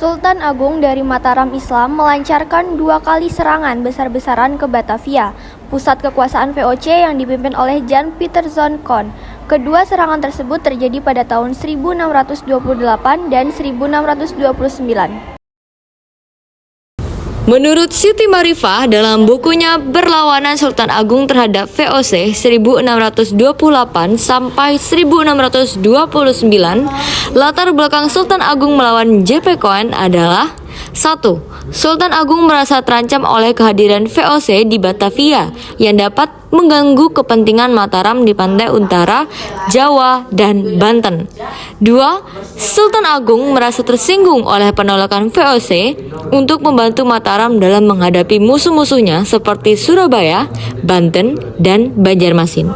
Sultan Agung dari Mataram Islam melancarkan 2 kali serangan besar-besaran ke Batavia, pusat kekuasaan VOC yang dipimpin oleh Jan Pieterszoon Koen. Kedua serangan tersebut terjadi pada tahun 1628 dan 1629. Menurut Siti Marifah dalam bukunya Berlawanan Sultan Agung terhadap VOC 1628 sampai 1629, latar belakang Sultan Agung melawan JP Koen adalah 1. Sultan Agung merasa terancam oleh kehadiran VOC di Batavia yang dapat mengganggu kepentingan Mataram di pantai utara, Jawa, dan Banten. 2. Sultan Agung merasa tersinggung oleh penolakan VOC untuk membantu Mataram dalam menghadapi musuh-musuhnya seperti Surabaya, Banten, dan Banjarmasin.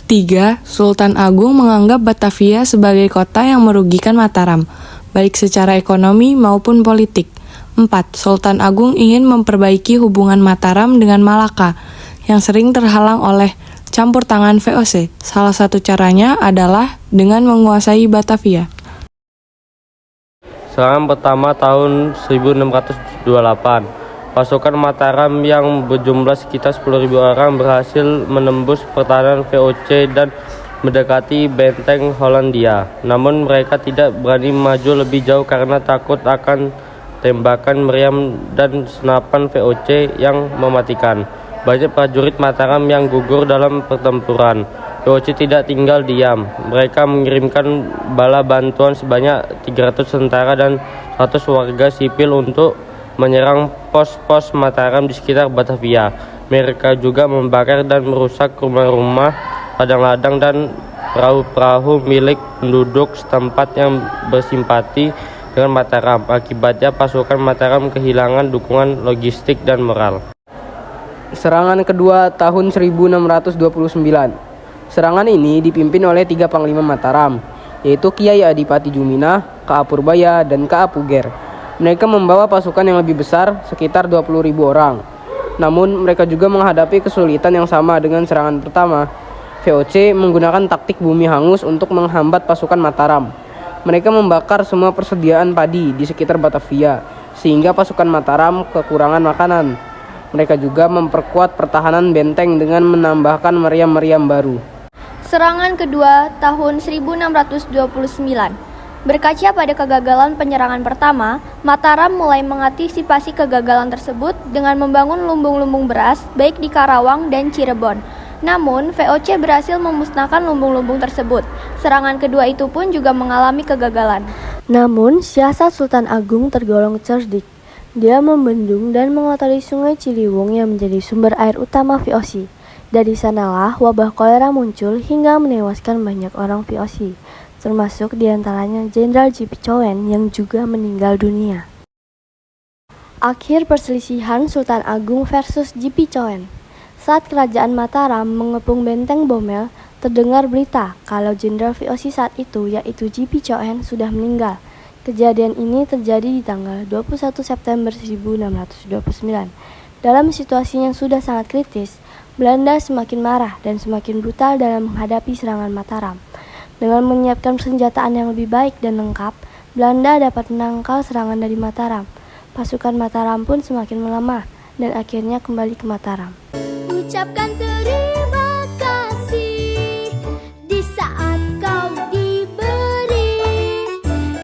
3. Sultan Agung menganggap Batavia sebagai kota yang merugikan Mataram, baik secara ekonomi maupun politik. 4. Sultan Agung ingin memperbaiki hubungan Mataram dengan Malaka, yang sering terhalang oleh campur tangan VOC. Salah satu caranya adalah dengan menguasai Batavia. Serangan pertama tahun 1628, pasukan Mataram yang berjumlah sekitar 10.000 orang berhasil menembus pertahanan VOC dan mendekati benteng Hollandia. Namun mereka tidak berani maju lebih jauh karena takut akan tembakan meriam dan senapan VOC yang mematikan. Banyak prajurit Mataram yang gugur dalam pertempuran. VOC tidak tinggal diam. Mereka mengirimkan bala bantuan sebanyak 300 tentara dan 100 warga sipil untuk menyerang pos-pos Mataram di sekitar Batavia. Mereka juga membakar dan merusak rumah-rumah, ladang-ladang, dan perahu-perahu milik penduduk setempat yang bersimpati dengan Mataram. Akibatnya pasukan Mataram kehilangan dukungan logistik dan moral. Serangan kedua tahun 1629. Serangan ini dipimpin oleh 3 panglima Mataram, yaitu Kiai Adipati Juminah, Ka Purbaya, dan Ka Puger. Mereka membawa pasukan yang lebih besar, sekitar 20.000 orang. Namun mereka juga menghadapi kesulitan yang sama dengan serangan pertama. VOC menggunakan taktik bumi hangus untuk menghambat pasukan Mataram. Mereka membakar semua persediaan padi di sekitar Batavia, sehingga pasukan Mataram kekurangan makanan. Mereka juga memperkuat pertahanan benteng dengan menambahkan meriam-meriam baru. Serangan kedua tahun 1629. Berkaca pada kegagalan penyerangan pertama, Mataram mulai mengantisipasi kegagalan tersebut dengan membangun lumbung-lumbung beras baik di Karawang dan Cirebon. Namun, VOC berhasil memusnahkan lumbung-lumbung tersebut. Serangan kedua itu pun juga mengalami kegagalan. Namun, siasat Sultan Agung tergolong cerdik. Dia membendung dan mengotori sungai Ciliwung yang menjadi sumber air utama VOC. Dari sanalah wabah kolera muncul hingga menewaskan banyak orang VOC, termasuk diantaranya Jenderal JP Koen yang juga meninggal dunia. Akhir perselisihan Sultan Agung versus JP Koen. Saat kerajaan Mataram mengepung benteng Bomel, terdengar berita kalau Jenderal VOC saat itu, yaitu JP Koen, sudah meninggal. Kejadian ini terjadi di tanggal 21 September 1629. Dalam situasi yang sudah sangat kritis, Belanda semakin marah dan semakin brutal dalam menghadapi serangan Mataram. Dengan menyiapkan persenjataan yang lebih baik dan lengkap, Belanda dapat menangkal serangan dari Mataram. Pasukan Mataram pun semakin melemah dan akhirnya kembali ke Mataram. Ucapkan terima